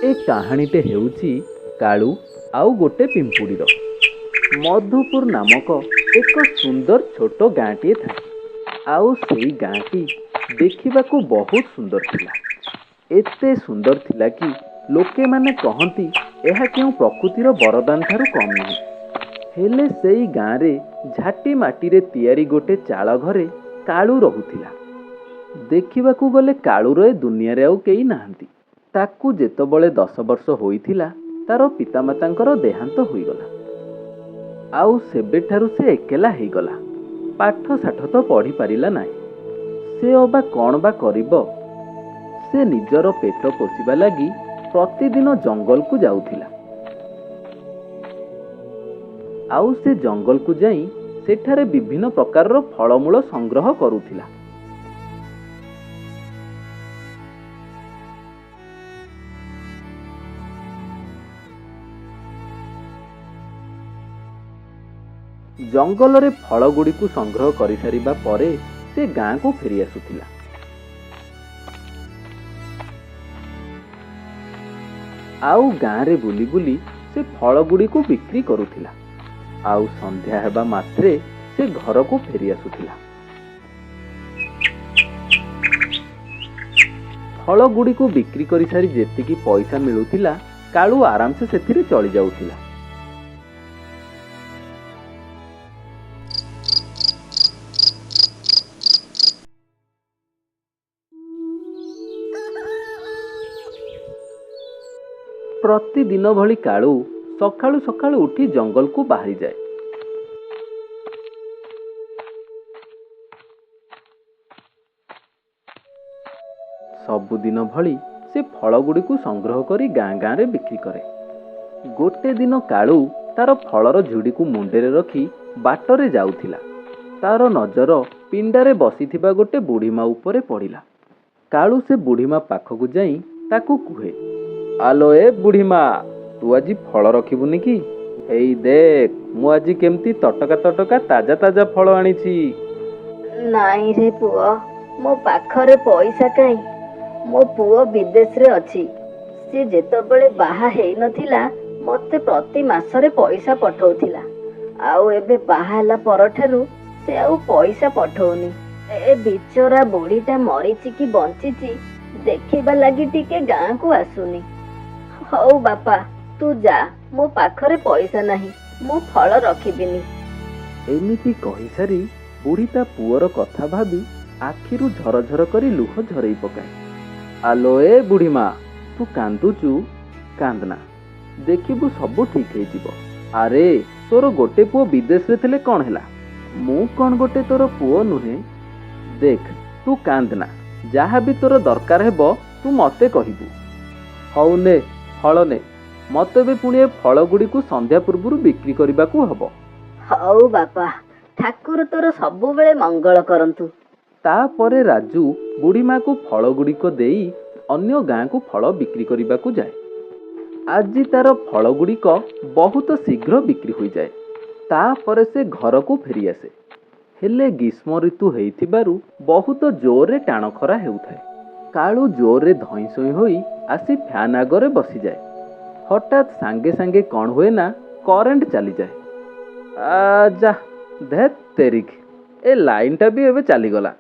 ए कहानीटे हेउची कालू आउ गोटे पिंपुड़ीर। मधुपुर नामक एक सुंदर छोट गाँटीए था। आउ सेई गाँटी देखिबाकू बहुत सुंदर थिला। एते सुंदर थिला कि लोके माने कहंती एहा केउ प्रकृतिर वरदान ठारू कम नुहे। हेले सेई गाँ रे झाटी माटीरे तियारी गोटे चाଳ घरे कालू रहुथिला। देखिबाकू गले कालूर ए दुनिया रे आउ केही नाहांती। ताकू जेतबळे 10 वर्ष होइथिला तार पितामातांकर देहांत होइगला। आउ सेबेठारू से एकेला हेइगला। पाठ साठ तो पढ़ी पारिला नाही। से अबा कौन बा करिब। से निजर पेट पोषिबा लागी प्रतिदिन जंगल को जाउथिला। आउ से जंगल को जाई सेठारे विभिन्न प्रकारर फलमूल संग्रह करुथिला। जंगल रे फल गुड़ी को संग्रह कर सारिबा परे से गाँ को फेरी आसुथिला। आउ गाँ रे बुली बुली से फल गुड़ी को बिक्री करुथिला। आउ संध्या हेबा मात्रे से घर को फेरी आसुथिला। फल गुड़ी को बिक्री करि सारी जेतिकी पैसा मिलुथिला कालू आराम से सेथिरे चली जाउथिला। प्रतिदिन भली कालू सकाळू सकाळू उठी जंगल को बाहरी जाए। सबुदिन भली से फल गुड़ी को संग्रह करी गाँ गाँ रे बिक्री करे। गोटे दिन कालू तार फलर झुड़ी को मुंडे रे रखी बाटरे जाउथिला। तार नजर पिंडारे बसीथिबा गोटे बुढ़ीमा उपरे पड़िला। कालू से बुढ़ीमा पाखकू जाई ताकू कुहे, आलो ए बुढ़ीमा, तू आज फल रखिबुनि कि? एई देख मु आज केमती तटका तटका ताजा ताजा फल आनिछि। नाई रे पुओ, मो पाखरे पैसा काई। मो पुओ विदेश रे अछि। से जेतबेले बाहा हेई नथिला मते प्रति मासरे पैसा पठौथिला। आउ एबे बाहा हला परठारु से आउ पैसा पठौनी। ए बिचरा बुढ़ीटा मरिछि कि बंचिछि देखिबा लागि टिके गाँ को आसुनी। हौ बापा तू जा, मो पाखरे पैसा नाही, मु फल रखिबिनी। एमिति कहि सारी बुढ़ी ता पुअर कथा भाबी आखिरु झरझर करी लुह झरई पकाए। आलो ए बुढ़ीमा, तू कांदुचु, कांदना, देखिबु सबु ठीक हे जिवो। अरे तोर गोटे पुओ विदेश रे थिले कोन हेला? मु कोन गोटे तोर पुओ नुहे? देख तू कांदना, जहा भी तोर दरकार हेबो तू मते कहिबु। हौ ने फल ने, मते भी पुणी ए फल गुड़ी को संध्या पूर्व बिक्री करने को हबो। हौ बापा, ठाकुर तोर सबु बेले मंगल करंतु। तापरे राजू बुढ़ी माँ को फल गुड़ी को देई अन्य गाँ को फल बिक्री करने को जाए। आज तार फल गुड़ी को बहुत शीघ्र बिक्री हो जाए। तापरे से घर को फेरी आसे। हेले ग्रीष्म ऋतु हेइथिबारु बहुत जोर रे टाण खरा हेउथाए। कालू जोर रे धई सई होई आसी फैन आगरे बसी जाए। हठात सांगे सांगे कौन हुए ना करेंट चली जाए। आजा धेत तेरिक, ए लाइन टा भी एबे चली गला।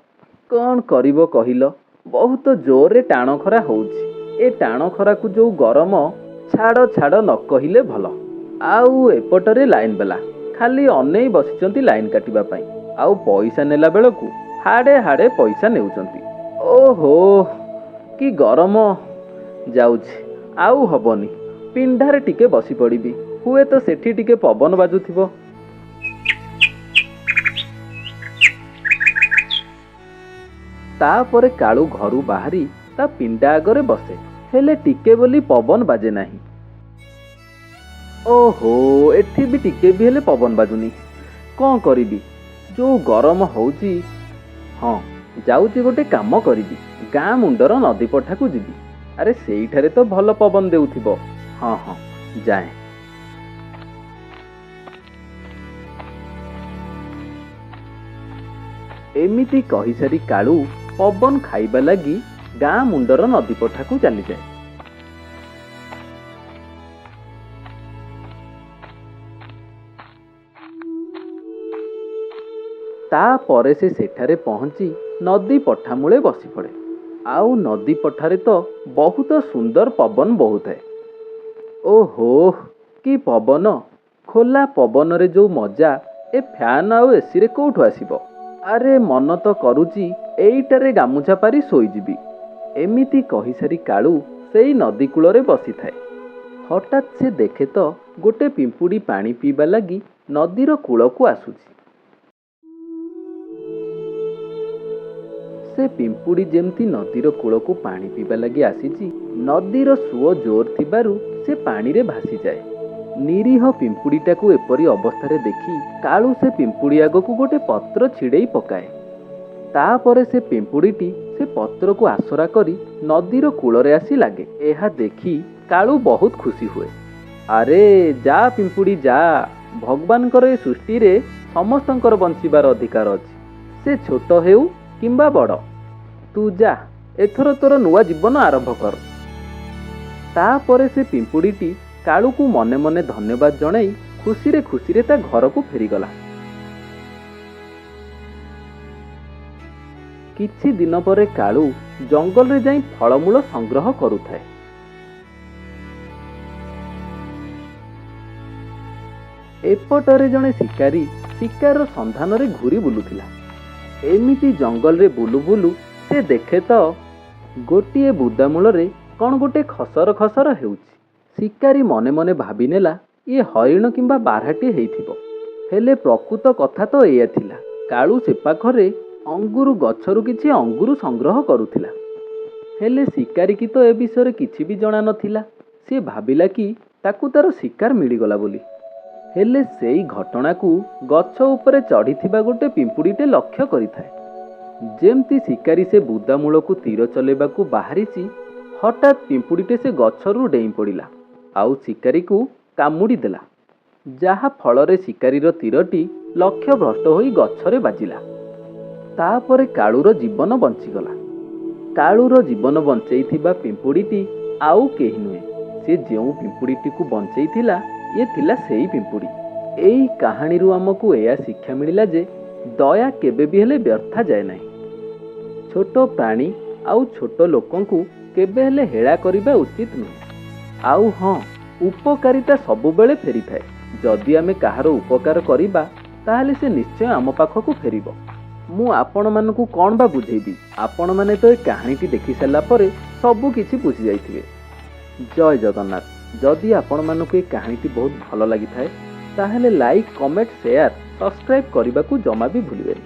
कौन करिबो कहिलो, बहुत जोर रे टाण खरा होउछि। ए टाण खरा को जो गरम छाड़ छाड़ न कहिले भल। आउ एपटरे लाइन बेला खाली अनेई बसिचंती लाइन काटिबा पई। आउ पैसा नेला बेलकू हाड़े हाड़े पैसा नेउचंती। ओहो कि गरम, जाउछि आउ हबनी, पिंडारे टिके बसी पड़िबी, हुए तो सेठी टिके पवन बाजुथिबो। तापरे कालू घरू बाहरी ता पिंडा आगरे बसे। हेले टिके बोली पवन बाजे नाही। ओहो एठी भी टिके भी हेले पवन बाजुनी, कौन करिबी जो गरम होउची। हाँ जाउची गोटे काम करिबी, गाँ मुंडर नदी पठा को जीवी। अरे सेईठारे तो भल पवन देउथिबो। हाँ हाँ जाए। एमिति कहि सारी कालू पवन खाइबा लगी गाँ मुंडर नदी पठा को चली जाए। ତାପରେ ସେ ସେଠାରେ ପହଞ୍ଚି ନଦୀ ପଠା ମୂଳେ ବସି ପଡ଼େ। ଆଉ ନଦୀ ପଠାରେ ତ ବହୁତ ସୁନ୍ଦର ପବନ ବହୁଥାଏ। ଓହୋ, କି ପବନ! ଖୋଲା ପବନରେ ଯେଉଁ ମଜା, ଏ ଫ୍ୟାନ୍ ଆଉ ଏସିରେ କେଉଁଠୁ ଆସିବ? ଆରେ ମନ ତ କରୁଛି ଏଇଟାରେ ଗାମୁଛା ପାରି ଶୋଇଯିବି। ଏମିତି କହିସାରି କାଳୁ ସେଇ ନଦୀ କୂଳରେ ବସିଥାଏ। ହଠାତ୍ ସେ ଦେଖେ ତ ଗୋଟେ ପିମ୍ପୁଡ଼ି ପାଣି ପିଇବା ଲାଗି ନଦୀର କୂଳକୁ ଆସୁଛି। ସେ ପିମ୍ପୁଡ଼ି ଯେମିତି ନଦୀର କୂଳକୁ ପାଣି ପିଇବା ଲାଗି ଆସିଛି, ନଦୀର ସୁଅ ଜୋର ଥିବାରୁ ସେ ପାଣିରେ ଭାସିଯାଏ। ନିରୀହ ପିମ୍ପୁଡ଼ିଟାକୁ ଏପରି ଅବସ୍ଥାରେ ଦେଖି କାଳୁ ସେ ପିମ୍ପୁଡ଼ି ଆଗକୁ ଗୋଟେ ପତ୍ର ଛିଡ଼େଇ ପକାଏ। ତାପରେ ସେ ପିମ୍ପୁଡ଼ିଟି ସେ ପତ୍ରକୁ ଆସରା କରି ନଦୀର କୂଳରେ ଆସି ଲାଗେ। ଏହା ଦେଖି କାଳୁ ବହୁତ ଖୁସି ହୁଏ। ଆରେ ଯା ପିମ୍ପୁଡ଼ି ଯା, ଭଗବାନଙ୍କର ଏ ସୃଷ୍ଟିରେ ସମସ୍ତଙ୍କର ବଞ୍ଚିବାର ଅଧିକାର ଅଛି, ସେ ଛୋଟ ହେଉ କିମ୍ବା ବଡ଼। ତୁ ଯା, ଏଥର ତୋର ନୂଆ ଜୀବନ ଆରମ୍ଭ କର। ତାପରେ ସେ ପିମ୍ପୁଡ଼ିଟି କାଳୁକୁ ମନେ ମନେ ଧନ୍ୟବାଦ ଜଣାଇ ଖୁସିରେ ଖୁସିରେ ତା ଘରକୁ ଫେରିଗଲା। କିଛି ଦିନ ପରେ କାଳୁ ଜଙ୍ଗଲରେ ଯାଇ ଫଳମୂଳ ସଂଗ୍ରହ କରୁଥାଏ। ଏପଟରେ ଜଣେ ଶିକାରୀ ଶିକାରର ସନ୍ଧାନରେ ଘୁରି ବୁଲୁଥିଲା। ଏମିତି ଜଙ୍ଗଲରେ ବୁଲୁ ବୁଲୁ ସେ ଦେଖେ ତ ଗୋଟିଏ ବୁଦାମୂଳରେ କ'ଣ ଗୋଟେ ଖସର ଖସର ହେଉଛି। ଶିକାରୀ ମନେ ମନେ ଭାବିନେଲା ଇଏ ହରିଣ କିମ୍ବା ବାର୍ହାଟି ହେଇଥିବ। ହେଲେ ପ୍ରକୃତ କଥା ତ ଏଇଆ ଥିଲା। କାଳୁ ସେ ପାଖରେ ଅଙ୍ଗୁରୁ ଗଛରୁ କିଛି ଅଙ୍ଗୁରୁ ସଂଗ୍ରହ କରୁଥିଲା। ହେଲେ ଶିକାରୀକି ତ ଏ ବିଷୟରେ କିଛି ବି ଜଣା ନଥିଲା। ସେ ଭାବିଲା କି ତାକୁ ତାର ଶିକାର ମିଳିଗଲା ବୋଲି। ହେଲେ ସେଇ ଘଟଣାକୁ ଗଛ ଉପରେ ଚଢ଼ିଥିବା ଗୋଟେ ପିମ୍ପୁଡ଼ିଟେ ଲକ୍ଷ୍ୟ କରିଥାଏ। ଯେମିତି ଶିକାରୀ ସେ ବୁଦାମୂଳକୁ ତୀର ଚଲେଇବାକୁ ବାହାରିଛି, ହଠାତ୍ ପିମ୍ପୁଡ଼ିଟେ ସେ ଗଛରୁ ଡେଇଁ ପଡ଼ିଲା ଆଉ ଶିକାରୀକୁ କାମୁଡ଼ି ଦେଲା, ଯାହା ଫଳରେ ଶିକାରୀର ତୀରଟି ଲକ୍ଷ୍ୟଭ୍ରଷ୍ଟ ହୋଇ ଗଛରେ ବାଜିଲା। ତାପରେ କାଳୁର ଜୀବନ ବଞ୍ଚିଗଲା। କାଳୁର ଜୀବନ ବଞ୍ଚେଇଥିବା ପିମ୍ପୁଡ଼ିଟି ଆଉ କେହି ନୁହେଁ, ସେ ଯେଉଁ ପିମ୍ପୁଡ଼ିଟିକୁ ବଞ୍ଚେଇଥିଲା ଇଏ ଥିଲା ସେଇ ପିମ୍ପୁଡ଼ି। ଏଇ କାହାଣୀରୁ ଆମକୁ ଏହା ଶିକ୍ଷା ମିଳିଲା ଯେ ଦୟା କେବେ ବି ହେଲେ ବ୍ୟର୍ଥା ଯାଏ ନାହିଁ। ଛୋଟ ପ୍ରାଣୀ ଆଉ ଛୋଟ ଲୋକଙ୍କୁ କେବେ ହେଲେ ହେଳା କରିବା ଉଚିତ ନୁହେଁ। ଆଉ ହଁ, ଉପକାରିତା ସବୁବେଳେ ଫେରିଥାଏ। ଯଦି ଆମେ କାହାର ଉପକାର କରିବା ତାହେଲେ ସେ ନିଶ୍ଚୟ ଆମ ପାଖକୁ ଫେରିବ। ମୁଁ ଆପଣମାନଙ୍କୁ କ'ଣ ବା ବୁଝେଇବି, ଆପଣମାନେ ତ ଏ କାହାଣୀଟି ଦେଖି ସାରିଲା ପରେ ସବୁ କିଛି ବୁଝି ଯାଇଥିବେ। ଜୟ ଜଗନ୍ନାଥ। ଯଦି ଆପଣମାନଙ୍କୁ ଏ କାହାଣୀଟି ବହୁତ ଭଲ ଲାଗିଥାଏ ତାହେଲେ ଲାଇକ୍, କମେଣ୍ଟ, ସେୟାର, ସବସ୍କ୍ରାଇବ୍ କରିବାକୁ ଜମା ବି ଭୁଲିବେନି।